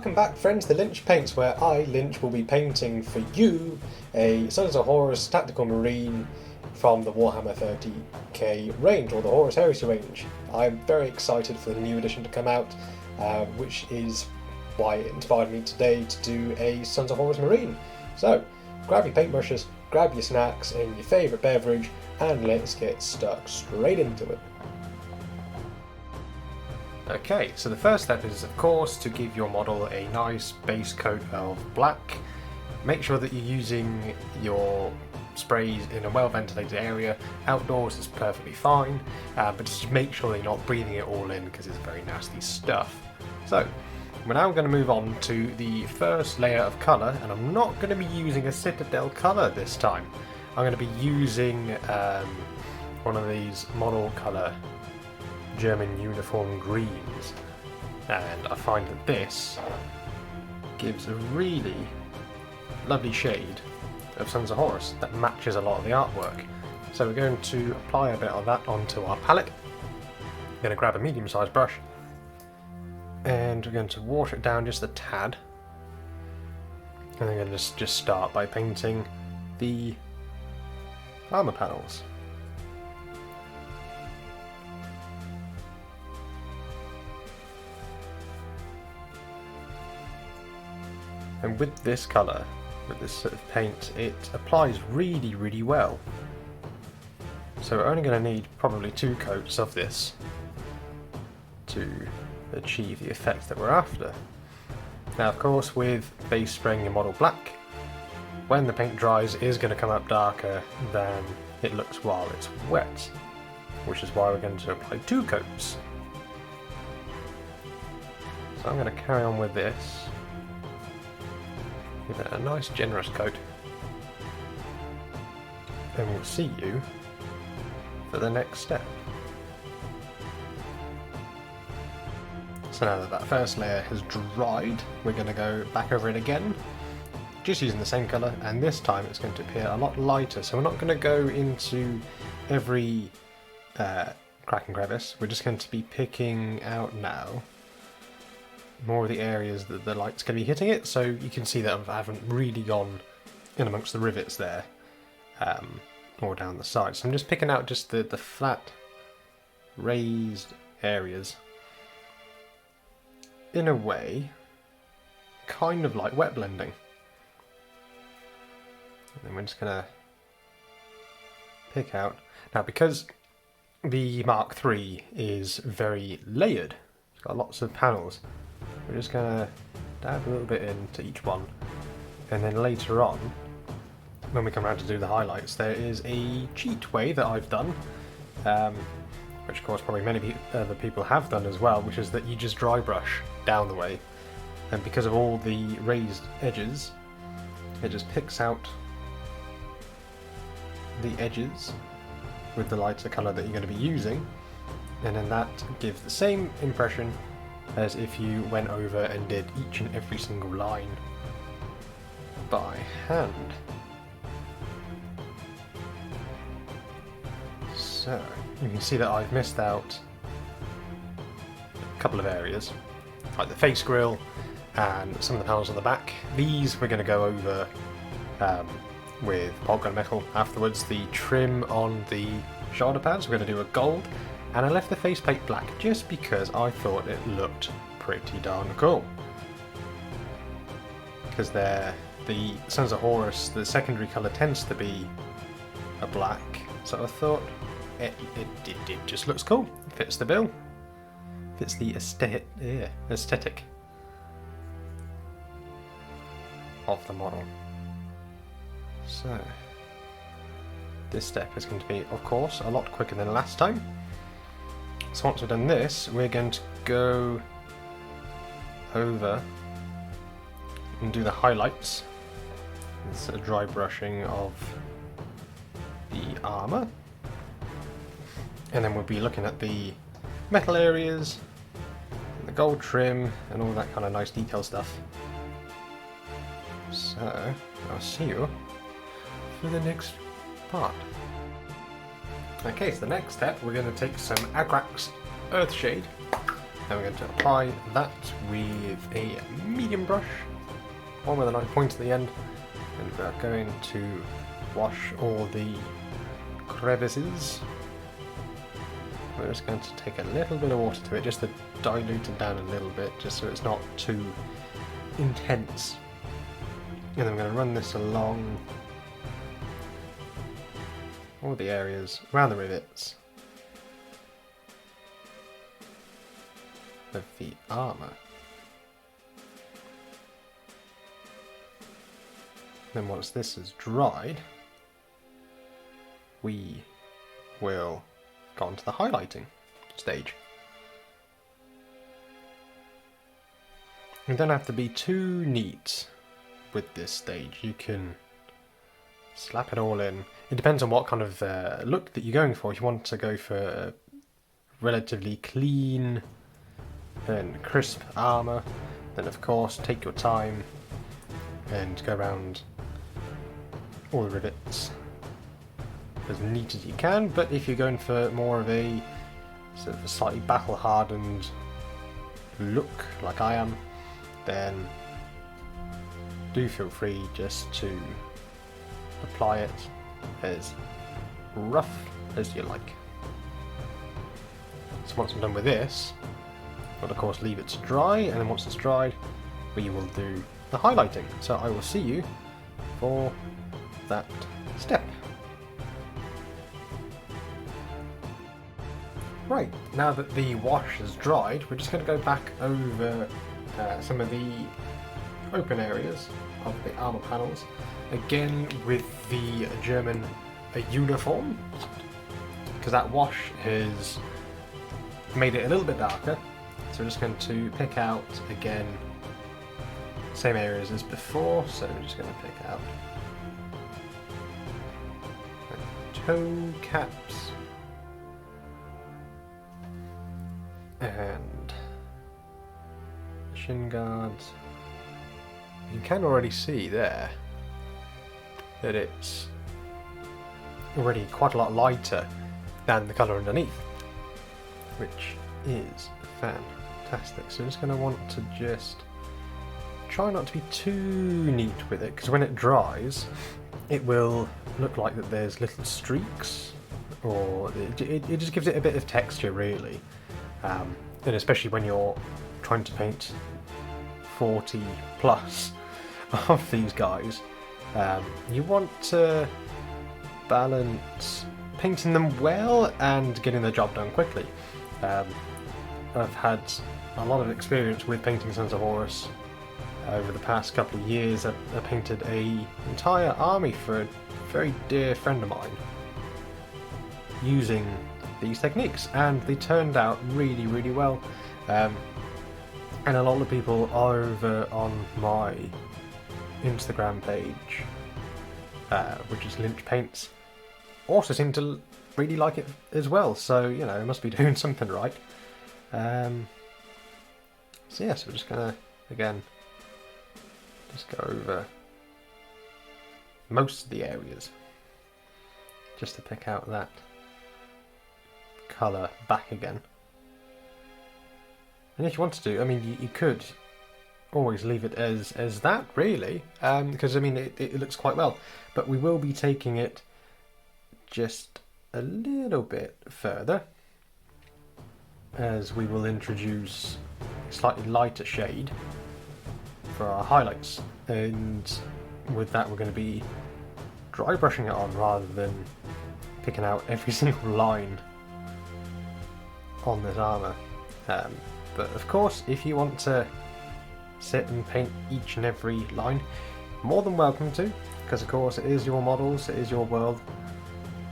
welcome back friends to Lynch Paints, where I, Lynch, will be painting for you a Sons of Horus Tactical Marine from the Warhammer 30k range, or the Horus Heresy range. I'm very excited for the new edition to come out, which is why it inspired me today to do a Sons of Horus Marine. So, grab your paintbrushes, grab your snacks and your favourite beverage, and let's get stuck straight into it. Okay, so the first step is of course to give your model a nice base coat of black. Make sure that you're using your sprays in a well ventilated area. Outdoors is perfectly fine, but just make sure that you're not breathing it all in because it's very nasty stuff. So we're now going to move on to the first layer of colour, and I'm not going to be using a Citadel colour this time. I'm going to be using one of these model colour German uniform greens, and I find that this gives a really lovely shade of Sons of Horus that matches a lot of the artwork. So we're going to apply a bit of that onto our palette. I'm going to grab a medium-sized brush and we're going to water it down just a tad, and I'm going to just start by painting the armour panels. And with this colour, with this sort of paint, it applies really, really well. So we're only going to need probably 2 coats of this to achieve the effect that we're after. Now of course, with base spraying your model black, when the paint dries it is going to come up darker than it looks while it's wet, which is why we're going to apply 2 coats. So I'm going to carry on with this. Give it a nice generous coat, and we'll see you for the next step. So now that first layer has dried, we're going to go back over it again, just using the same colour, and this time it's going to appear a lot lighter. So we're not going to go into every crack and crevice, we're just going to be picking out now more of the areas that the light's going to be hitting it. So you can see that I haven't really gone in amongst the rivets there, or down the sides. So I'm just picking out just the flat raised areas, in a way kind of like wet blending. And then we're just going to pick out, now because the Mark III is very layered, it's got lots of panels, we're just going to dab a little bit into each one, and then later on, when we come around to do the highlights, there is a cheat way that I've done, which of course probably many other people have done as well, which is that you just dry brush down the way, and because of all the raised edges, it just picks out the edges with the lighter colour that you're going to be using, and then that gives the same impression as if you went over and did each and every single line by hand. So you can see that I've missed out a couple of areas, like the face grille and some of the panels on the back. These we're going to go over with polygon metal afterwards. The trim on the shoulder pads, we're going to do a gold, and I left the faceplate black just because I thought it looked pretty darn cool. Because the Sons of Horus, the secondary colour tends to be a black, so I thought it just looks cool. It fits the bill, fits the aesthetic of the model. So this step is going to be, of course, a lot quicker than last time. So once we've done this, we're going to go over and do the highlights. It's a dry brushing of the armour, and then we'll be looking at the metal areas, and the gold trim, and all that kind of nice detail stuff. So I'll see you for the next part. Okay, so the next step, we're going to take some Agrax Earthshade, and we're going to apply that with a medium brush, one with a nice point at the end, and we're going to wash all the crevices. We're just going to take a little bit of water to it, just to dilute it down a little bit, just so it's not too intense. And then I'm going to run this along all the areas around the rivets of the armour. Then once this is dried, we will go on to the highlighting stage. You don't have to be too neat with this stage. You can slap it all in. It depends on what kind of look that you're going for. If you want to go for a relatively clean and crisp armour, then of course take your time and go around all the rivets as neat as you can. But if you're going for more of a sort of a slightly battle hardened look like I am, then do feel free just to apply it as rough as you like. So once I'm done with this, I'll of course leave it to dry, and then once it's dried we will do the highlighting. So I will see you for that step. Right, now that the wash has dried, we're just going to go back over some of the open areas of the armour panels, again with the German uniform, because that wash has made it a little bit darker. So we're just going to pick out again same areas as before. So we're just going to pick out toe caps and shin guards. You can already see there that it's already quite a lot lighter than the colour underneath, which is fantastic. So I'm just going to want to just try not to be too neat with it, because when it dries it will look like that there's little streaks, or it just gives it a bit of texture really, and especially when you're trying to paint 40 plus of these guys, you want to balance painting them well and getting the job done quickly. I've had a lot of experience with painting Sons of Horus over the past couple of years. I painted an entire army for a very dear friend of mine using these techniques, and they turned out really, really well. And a lot of people over on my Instagram page, which is Lynch Paints, also seem to really like it as well. So, you know, it must be doing something right. So yes, we're just gonna, again, just go over most of the areas just to pick out that colour back again. And if you wanted to, I mean, you could always leave it as that, really, because I mean it looks quite well. But we will be taking it just a little bit further, as we will introduce a slightly lighter shade for our highlights, and with that we're going to be dry brushing it on rather than picking out every single line on this armour. But of course, if you want to sit and paint each and every line, more than welcome to, because of course it is your models, it is your world,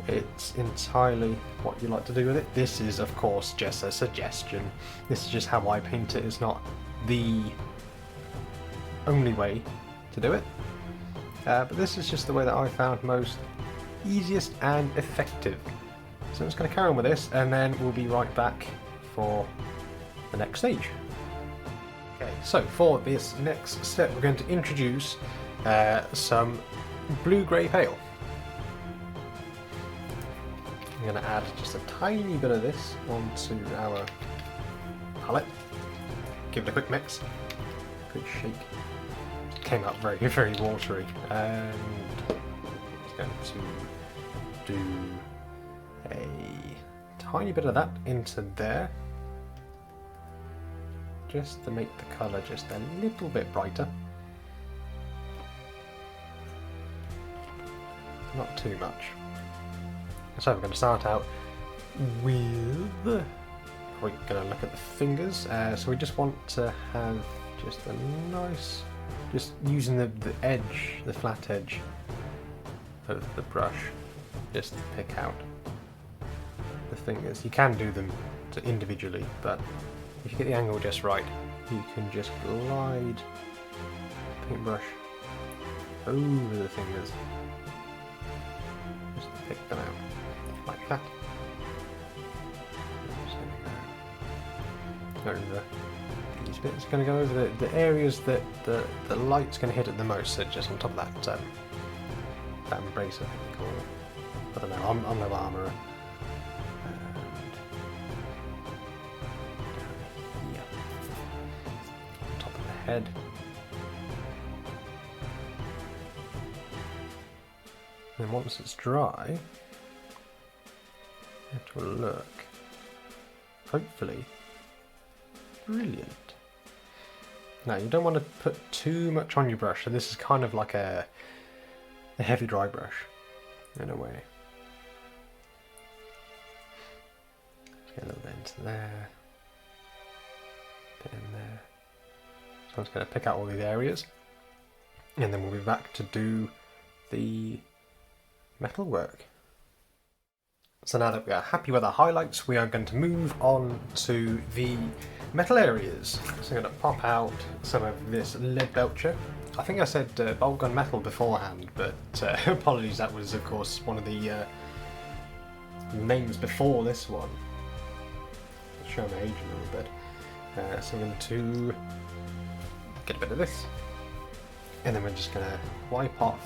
it's entirely what you like to do with it. This is of course just a suggestion, this is just how I paint it, it's not the only way to do it, but this is just the way that I found most easiest and effective. So I'm just going to carry on with this, and then we'll be right back for the next stage. Okay, so for this next step we're going to introduce some blue-grey pale. I'm going to add just a tiny bit of this onto our palette, give it a quick mix, Good shake. It came out very, very watery. And it's going to do a tiny bit of that into there, just to make the colour just a little bit brighter. Not too much. So we're going to start out with, we're going to look at the fingers. So we just want to have just a nice, just using the edge, the flat edge of the brush, just to pick out the fingers. You can do them individually, but if you get the angle just right, you can just glide paintbrush over the fingers, just to pick them out, like that. Over these bits, going to go over the areas that the light's going to hit at the most, so just on top of that embrace, I think, or I don't know, I'm no armourer. Yeah, top of the head. And once it's dry, it will look, hopefully, brilliant. Now you don't want to put too much on your brush, so this is kind of like a heavy dry brush in a way. Let's get a little bit into there, bit in there. So I'm just going to pick out all these areas, and then we'll be back to do the metal work. So now that we are happy with our highlights, we are going to move on to the metal areas. So I'm going to pop out some of this lead belcher. I think I said bolt gun metal beforehand, but apologies, that was of course one of the names before this one. I'll show my age a little bit. So I'm going to get a bit of this, and then we're just going to wipe off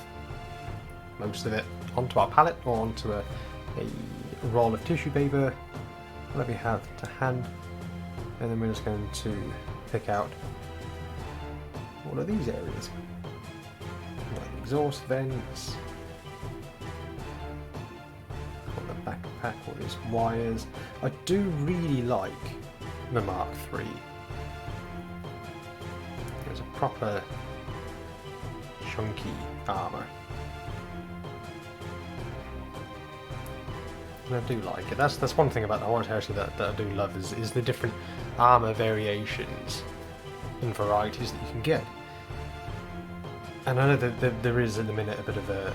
most of it onto our palette or onto a roll of tissue paper, whatever you have to hand, and then we're just going to pick out all of these areas, like exhaust vents, got the backpack, all these wires. I do really like the Mark III. It's a proper chunky armour. And I do like it. That's one thing about the Horus Heresy that I do love is the different armour variations and varieties that you can get. And I know that there is at the minute a bit of a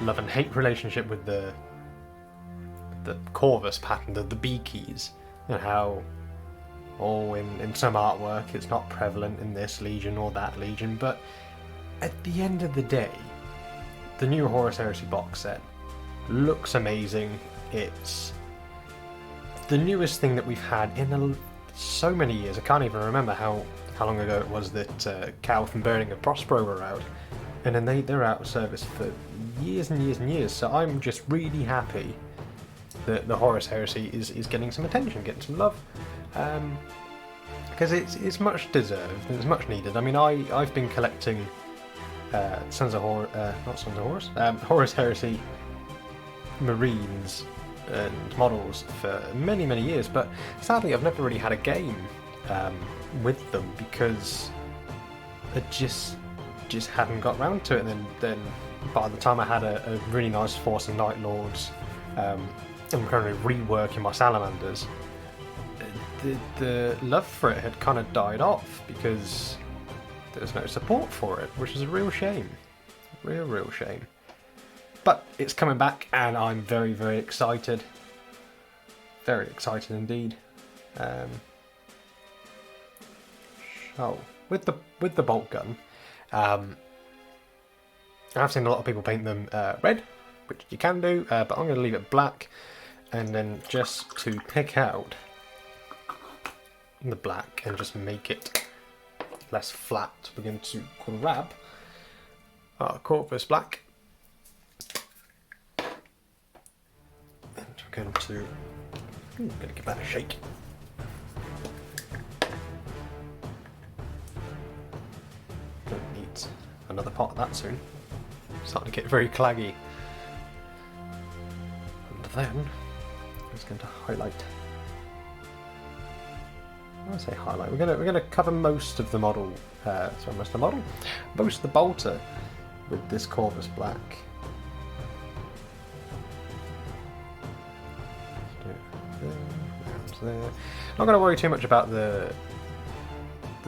love and hate relationship with the Corvus pattern, the B keys, and how in some artwork it's not prevalent in this legion or that legion, but at the end of the day, the new Horus Heresy box set looks amazing. It's the newest thing that we've had in so many years. I can't even remember how long ago it was that Calth and Burning of Prospero were out, and then they're out of service for years and years and years. So I'm just really happy that the Horus Heresy is getting some attention, getting some love, because it's much deserved and it's much needed. I mean, I've been collecting Sons of Horus, not Sons of Horus, Horus Heresy Marines and models for many years, but sadly I've never really had a game with them because I just hadn't got round to it. And then by the time I had a really nice force of Night Lords, I'm currently reworking my Salamanders, the love for it had kind of died off because there was no support for it, which is a real shame. Real shame. But it's coming back, and I'm very excited. Very excited indeed. So with the bolt gun, I've seen a lot of people paint them red, which you can do, but I'm going to leave it black, and then just to pick out the black and just make it less flat, we're going to grab our Corvus black. I'm going to give that a shake. another pot of that soon. Starting to get very claggy. And then I'm just going to highlight. When I say highlight, we're gonna cover most of the model. Most of the bolter with this Corvus black. There. Not going to worry too much about the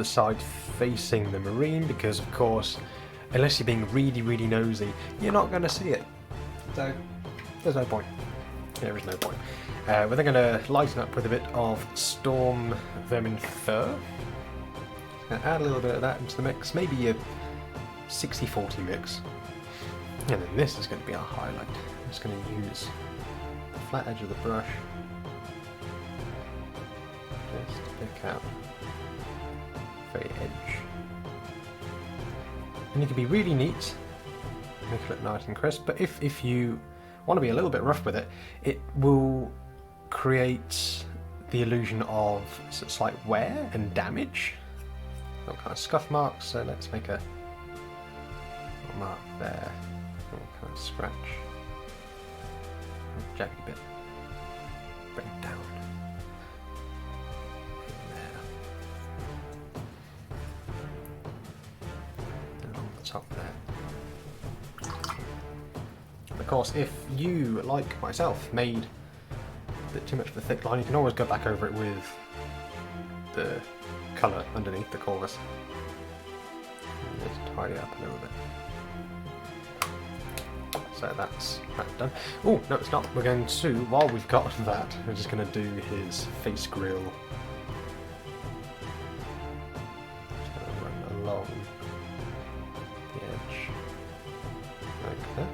side facing the marine, because of course, unless you're being really nosy, you're not going to see it. So there's no point. There is no point. We're then going to lighten up with a bit of Storm Vermin Fur. Going to add a little bit of that into the mix, maybe a 60-40 mix. And then this is going to be our highlight. I'm just going to use the flat edge of the brush just to pick out the very edge. And you can be really neat, make it look nice and crisp, but if you want to be a little bit rough with it, it will create the illusion of slight wear and damage. Some kind of scuff marks, so let's make a mark there, a kind of scratch, a jagged bit, bring it down. Top there. Of course, if you, like myself, made a bit too much of a thick line, you can always go back over it with the colour underneath the Corvus. And just tidy it up a little bit. So that's done. Oh, no, it's not. We're going to, while we've got that, we're just going to do his face grill. Just going to run along the edge like that.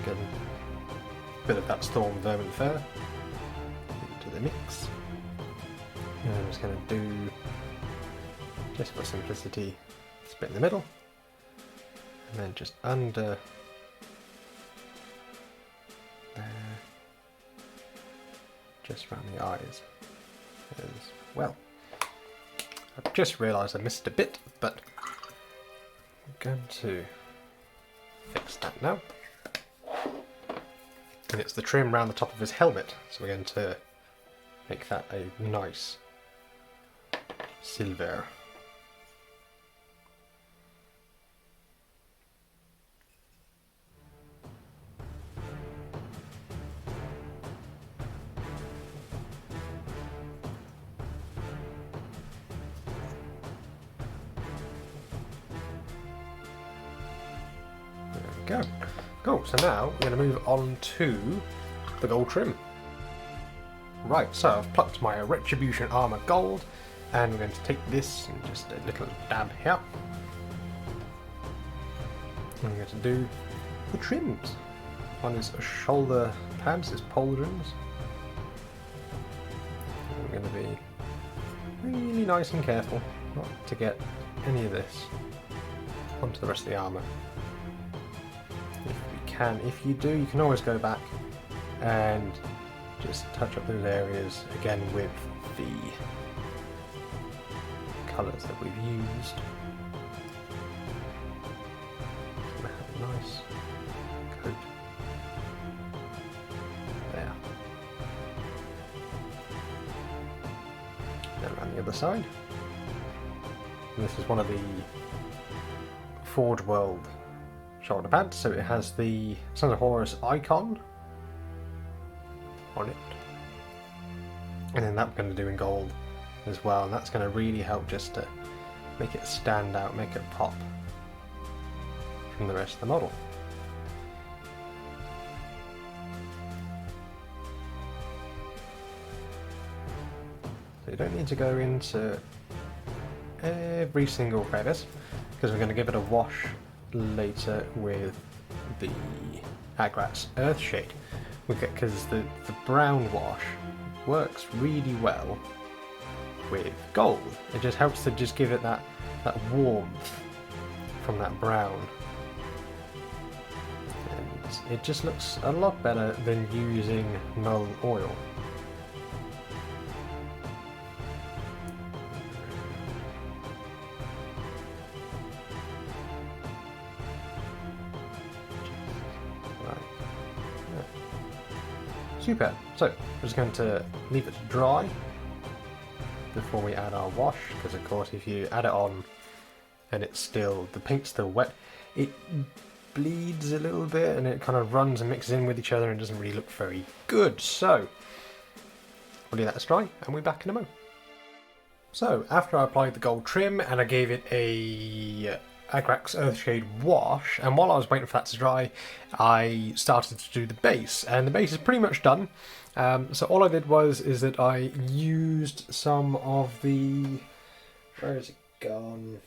Get a bit of that Storm Vermin Fur into the mix. And I'm just going to do, just for simplicity, this bit in the middle, and then just under there, just around the eyes as well. I've just realised I missed a bit, but I'm going to fix that now. And it's the trim around the top of his helmet, so we're going to make that a nice silver. Go. Cool, so now we're going to move on to the gold trim. Right, so I've plucked my Retribution Armour Gold, and we're going to take this and just a little dab here. And we're going to do the trims. One is shoulder pads, is pauldrons. And we're going to be really nice and careful not to get any of this onto the rest of the armour. If you do, you can always go back and just touch up those areas again with the colours that we've used. Just gonna have a nice coat there. Then around the other side. And this is one of the Forge World shoulder pads, so it has the Sons of Horus icon on it, and then that we're going to do in gold as well, and that's going to really help just to make it stand out, make it pop from the rest of the model. So you don't need to go into every single crevice, because we're going to give it a wash later with the Agrat's Earthshade, because the brown wash works really well with gold. It just helps to just give it that warmth from that brown, and it just looks a lot better than using null oil. Super. So we're just going to leave it to dry before we add our wash, because of course if you add it on and the paint's still wet, it bleeds a little bit and it kind of runs and mixes in with each other and doesn't really look very good. So we'll leave that to dry and we'll be back in a moment. So after I applied the gold trim and I gave it a Agrax Earthshade wash, and while I was waiting for that to dry, I started to do the base, and the base is pretty much done. So all I did is that I used some of the, where is it gone?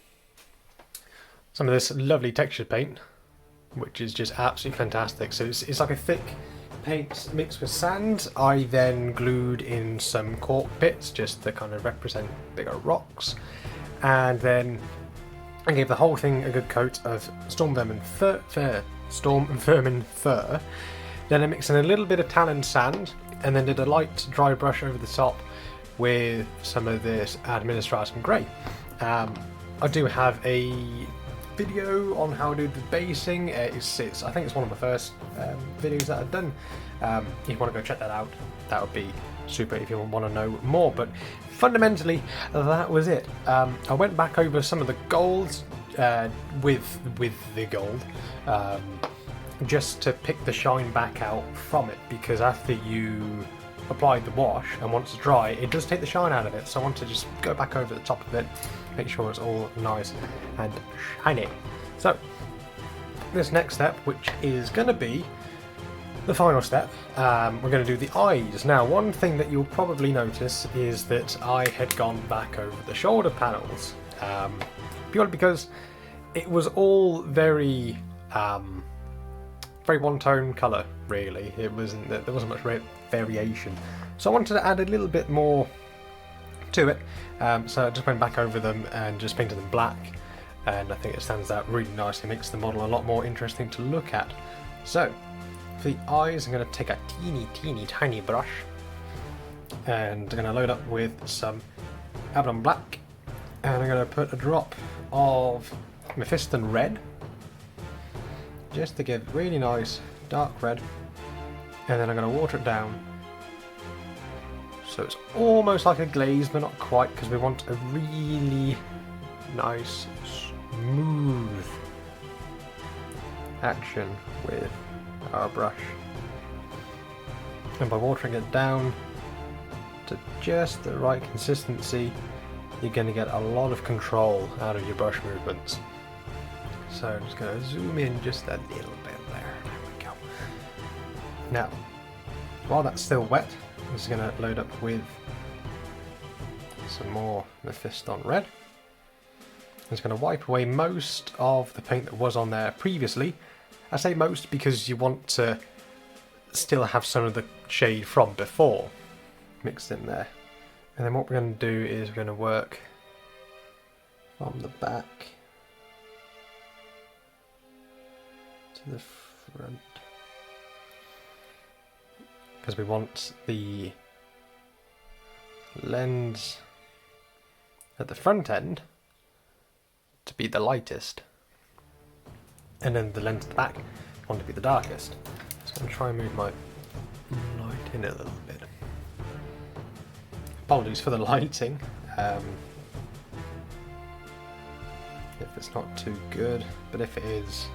Some of this lovely textured paint, which is just absolutely fantastic. So it's like a thick paint mixed with sand. I then glued in some cork bits just to kind of represent bigger rocks, and then I gave the whole thing a good coat of Storm Vermin fur. Then I mixed in a little bit of talon sand, and then did a light dry brush over the top with some of this Administratum Grey. I do have a video on how to do the basing. I think it's one of my first videos that I've done. If you want to go check that out, that would be super if you want to know more. But fundamentally, that was it. I went back over some of the golds with the gold, just to pick the shine back out from it, because after you apply the wash and once it's dry, it does take the shine out of it. So I want to just go back over the top of it, make sure it's all nice and shiny. So this next step, which is going to be the final step, we're going to do the eyes. Now, one thing that you'll probably notice is that I had gone back over the shoulder panels, purely because it was all very one-tone colour, really. There wasn't much variation, so I wanted to add a little bit more to it. So I just went back over them and just painted them black, and I think it stands out really nicely, makes the model a lot more interesting to look at. So for the eyes, I'm going to take a teeny tiny brush, and I'm going to load up with some Abaddon Black, and I'm going to put a drop of Mephiston Red, just to give really nice dark red, and then I'm going to water it down so it's almost like a glaze, but not quite, because we want a really nice smooth action with our brush. And by watering it down to just the right consistency, you're going to get a lot of control out of your brush movements. So I'm just going to zoom in just a little bit there. There we go. Now, while that's still wet, I'm just going to load up with some more Mephiston Red. I'm just going to wipe away most of the paint that was on there previously. I say most because you want to still have some of the shade from before mixed in there. And then what we're going to do is we're going to work from the back to the front, because we want the lens at the front end to be the lightest, and then the lens at the back want to be the darkest. So I'm going to try and move my light in a little bit. Apologies for the lighting if it's not too good, but if it is,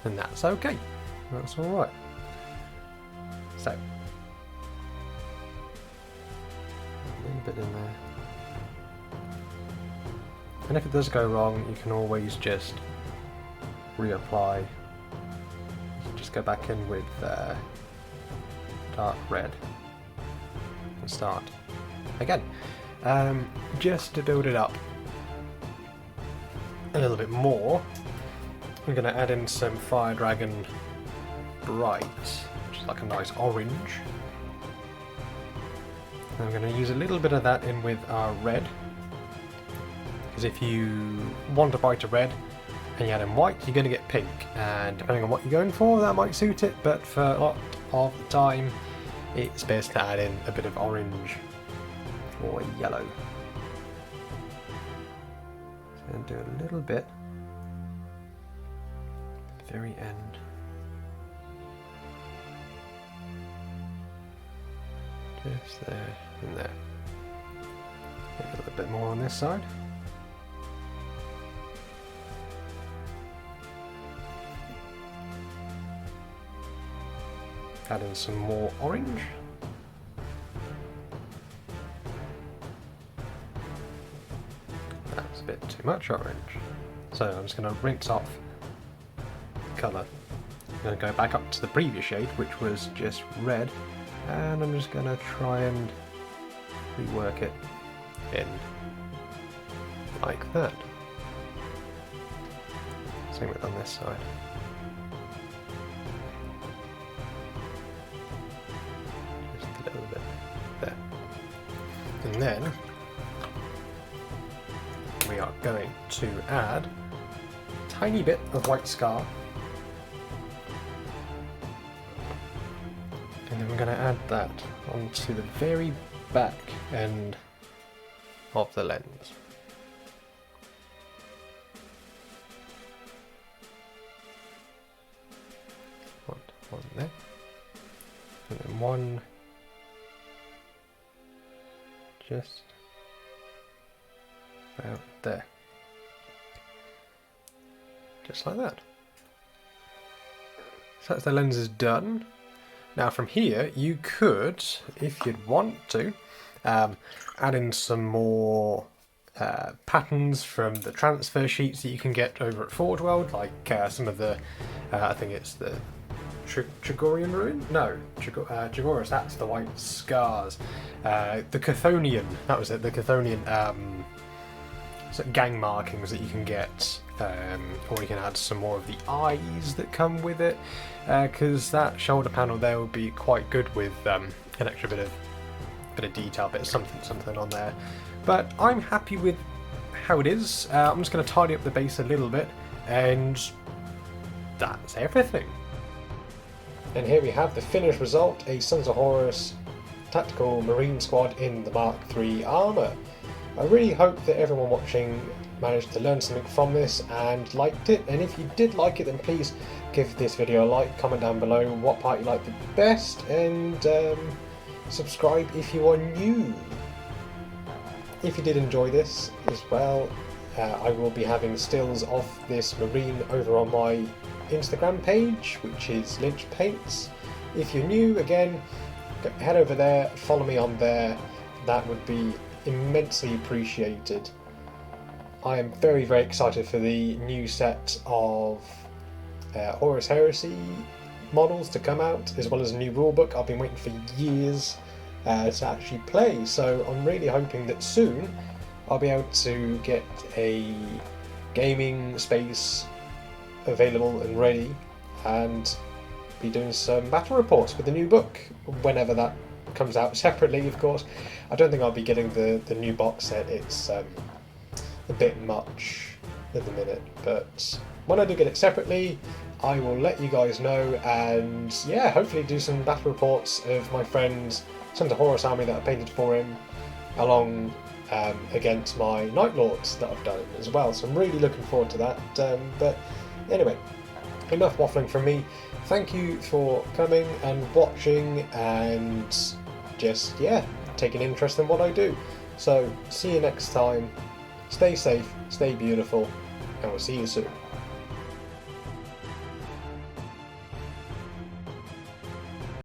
then that's okay. That's alright. So, a little bit in there. And if it does go wrong, you can always just reapply. You can just go back in with dark red and start again. Just to build it up a little bit more, I'm going to add in some Fire Dragon Bright, which is like a nice orange. And I'm going to use a little bit of that in with our red, because if you want a brighter red and you add in white, you're going to get pink, and depending on what you're going for, that might suit it, but for a lot of the time it's best to add in a bit of orange or yellow. So I'm going to do a little bit at the very end. Just there and there. Maybe a little bit more on this side. Add in some more orange. That's a bit too much orange. So I'm just going to rinse off the colour. I'm going to go back up to the previous shade, which was just red, and I'm just going to try and rework it in like that. Same with on this side. Just a little bit there. And then we are going to add a tiny bit of white scar. And then we're going to add that onto the very back end of the lens. One there. And then one just about there. Just like that. So that's the lenses done. Now from here you could, if you'd want to, add in some more patterns from the transfer sheets that you can get over at Forge World, like some of the, I think it's the Trigorian Ruin? No, Trigoris, that's the white scars. The Chthonian, that was it, the Chthonian sort of gang markings that you can get, or you can add some more of the eyes that come with it, because that shoulder panel there would be quite good with an extra bit of detail, bit of something on there. But I'm happy with how it is. I'm just going to tidy up the base a little bit, and that's everything. And here we have the finished result, a Sons of Horus tactical marine squad in the Mark III armour. I really hope that everyone watching managed to learn something from this and liked it, and if you did like it then please give this video a like, comment down below what part you liked the best, and subscribe if you are new. If you did enjoy this as well, I will be having stills of this marine over on my Instagram page, which is Lynch Paints. If you're new, again, head over there, follow me on there, that would be immensely appreciated. I am very, very excited for the new set of Horus Heresy models to come out, as well as a new rulebook I've been waiting for years to actually play, so I'm really hoping that soon I'll be able to get a gaming space available and ready and be doing some battle reports with the new book whenever that comes out separately, of course. I don't think I'll be getting the new box set, it's a bit much at the minute, but when I do get it separately I will let you guys know, and yeah, hopefully do some battle reports of my friend's Sons of Horus army that I painted for him, along against my Night Lords that I've done as well, so I'm really looking forward to that. But anyway, enough waffling from me. Thank you for coming and watching and just, yeah, taking interest in what I do. So see you next time, stay safe, stay beautiful, and we'll see you soon.